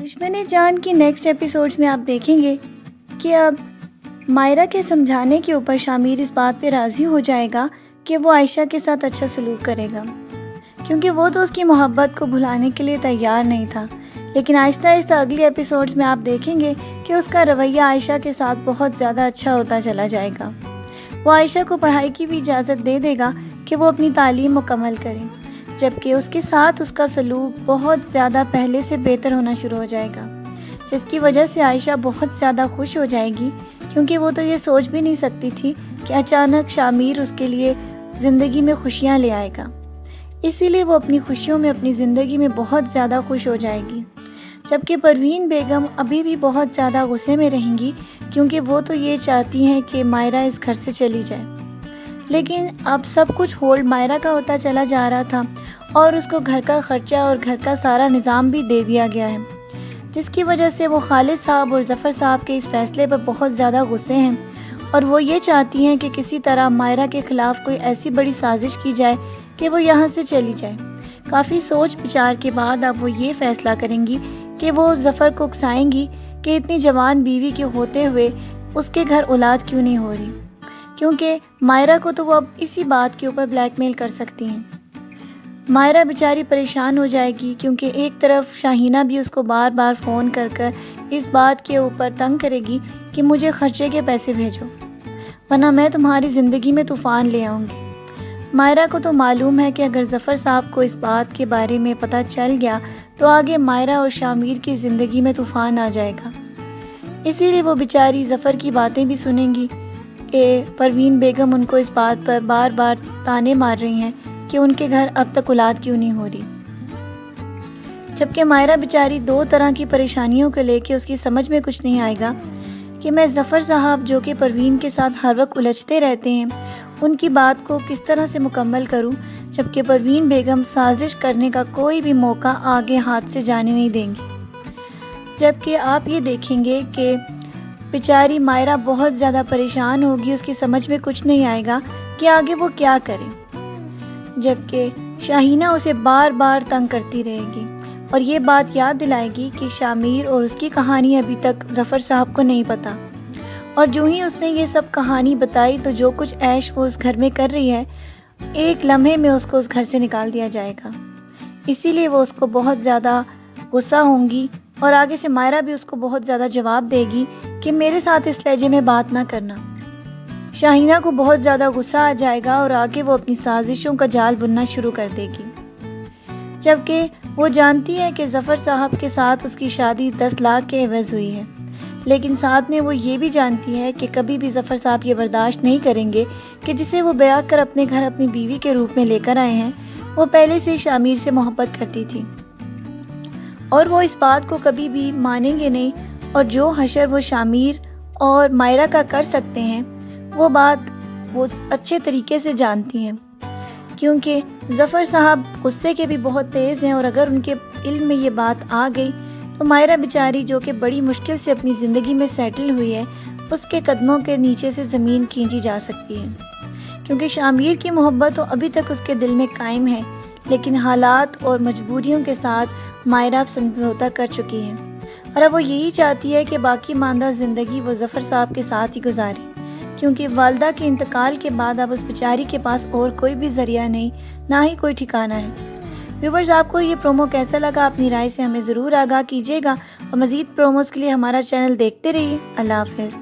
دشمن جان کی next episodes میں آپ دیکھیں گے کہ اب مائرہ کے سمجھانے کے اوپر شامیر اس بات پہ راضی ہو جائے گا کہ وہ عائشہ کے ساتھ اچھا سلوک کرے گا، کیونکہ وہ تو اس کی محبت کو بھلانے کے لیے تیار نہیں تھا۔ لیکن آہستہ آہستہ اگلی ایپیسوڈز میں آپ دیکھیں گے کہ اس کا رویہ عائشہ کے ساتھ بہت زیادہ اچھا ہوتا چلا جائے گا۔ وہ عائشہ کو پڑھائی کی بھی اجازت دے دے گا کہ وہ اپنی تعلیم مکمل کرے، جبکہ اس کے ساتھ اس کا سلوک بہت زیادہ پہلے سے بہتر ہونا شروع ہو جائے گا، جس کی وجہ سے عائشہ بہت زیادہ خوش ہو جائے گی، کیونکہ وہ تو یہ سوچ بھی نہیں سکتی تھی کہ اچانک شامیر اس کے لیے زندگی میں خوشیاں لے آئے گا۔ اسی لیے وہ اپنی خوشیوں میں اپنی زندگی میں بہت زیادہ خوش ہو جائے گی، جبکہ پروین بیگم ابھی بھی بہت زیادہ غصے میں رہیں گی، کیونکہ وہ تو یہ چاہتی ہیں کہ مائرہ اس گھر سے چلی جائے۔ لیکن اب سب کچھ ہولڈ مائرہ کا ہوتا چلا جا رہا تھا اور اس کو گھر کا خرچہ اور گھر کا سارا نظام بھی دے دیا گیا ہے، جس کی وجہ سے وہ خالد صاحب اور ظفر صاحب کے اس فیصلے پر بہت زیادہ غصے ہیں، اور وہ یہ چاہتی ہیں کہ کسی طرح مائرہ کے خلاف کوئی ایسی بڑی سازش کی جائے کہ وہ یہاں سے چلی جائے۔ کافی سوچ بچار کے بعد اب وہ یہ فیصلہ کریں گی کہ وہ ظفر کو اکسائیں گی کہ اتنی جوان بیوی کے ہوتے ہوئے اس کے گھر اولاد کیوں نہیں ہو رہی، کیونکہ مائرہ کو تو وہ اب اسی بات کے اوپر بلیک میل کر سکتی ہیں۔ مائرہ بیچاری پریشان ہو جائے گی، کیونکہ ایک طرف شاہینہ بھی اس کو بار بار فون کر اس بات کے اوپر تنگ کرے گی کہ مجھے خرچے کے پیسے بھیجو، ورنہ میں تمہاری زندگی میں طوفان لے آؤں گی۔ مائرہ کو تو معلوم ہے کہ اگر ظفر صاحب کو اس بات کے بارے میں پتہ چل گیا تو آگے مائرہ اور شامیر کی زندگی میں طوفان آ جائے گا، اسی لیے وہ بیچاری ظفر کی باتیں بھی سنیں گی کہ پروین بیگم ان کو اس بات پر بار بار طانے مار رہی ہیں کہ ان کے گھر اب تک اولاد کیوں نہیں ہو رہی، جبکہ مائرہ بیچاری دو طرح کی پریشانیوں کو لے کے اس کی سمجھ میں کچھ نہیں آئے گا کہ میں ظفر صاحب جو کہ پروین کے ساتھ ہر وقت الجھتے رہتے ہیں ان کی بات کو کس طرح سے مکمل کروں، جبکہ پروین بیگم سازش کرنے کا کوئی بھی موقع آگے ہاتھ سے جانے نہیں دیں گی۔ جبکہ آپ یہ دیکھیں گے کہ بیچاری مائرہ بہت زیادہ پریشان ہوگی، اس کی سمجھ میں کچھ نہیں آئے گا کہ آگے وہ کیا کرے، جبکہ شاہینہ اسے بار بار تنگ کرتی رہے گی اور یہ بات یاد دلائے گی کہ شامیر اور اس کی کہانی ابھی تک ظفر صاحب کو نہیں پتہ، اور جو ہی اس نے یہ سب کہانی بتائی تو جو کچھ عیش وہ اس گھر میں کر رہی ہے ایک لمحے میں اس کو اس گھر سے نکال دیا جائے گا۔ اسی لیے وہ اس کو بہت زیادہ غصہ ہوں گی، اور آگے سے مائرہ بھی اس کو بہت زیادہ جواب دے گی کہ میرے ساتھ اس لہجے میں بات نہ کرنا۔ شاہینہ کو بہت زیادہ غصہ آ جائے گا اور آگے وہ اپنی سازشوں کا جال بننا شروع کر دے گی، جبکہ وہ جانتی ہے کہ ظفر صاحب کے ساتھ اس کی شادی 10 لاکھ کے عوض ہوئی ہے، لیکن ساتھ میں وہ یہ بھی جانتی ہے کہ کبھی بھی ظفر صاحب یہ برداشت نہیں کریں گے کہ جسے وہ بیاہ کر اپنے گھر اپنی بیوی کے روپ میں لے کر آئے ہیں وہ پہلے سے شامیر سے محبت کرتی تھی، اور وہ اس بات کو کبھی بھی مانیں گے نہیں، اور جو حشر وہ شامیر اور مائرہ کا کر سکتے ہیں وہ بات وہ اچھے طریقے سے جانتی ہیں، کیونکہ ظفر صاحب غصے کے بھی بہت تیز ہیں، اور اگر ان کے علم میں یہ بات آ گئی تو مائرہ بیچاری جو کہ بڑی مشکل سے اپنی زندگی میں سیٹل ہوئی ہے اس کے قدموں کے نیچے سے زمین کھینچی جا سکتی ہے، کیونکہ شامیر کی محبت تو ابھی تک اس کے دل میں قائم ہے، لیکن حالات اور مجبوریوں کے ساتھ مائرہ اب سمجھوتا کر چکی ہے، اور اب وہ یہی چاہتی ہے کہ باقی ماندہ زندگی وہ ظفر صاحب کے ساتھ ہی گزارے، کیونکہ والدہ کے انتقال کے بعد اب اس بیچاری کے پاس اور کوئی بھی ذریعہ نہیں، نہ ہی کوئی ٹھکانہ ہے۔ ویورز، آپ کو یہ پرومو کیسا لگا؟ اپنی رائے سے ہمیں ضرور آگاہ کیجیے گا، اور مزید پروموز کے لیے ہمارا چینل دیکھتے رہیے۔ اللہ حافظ۔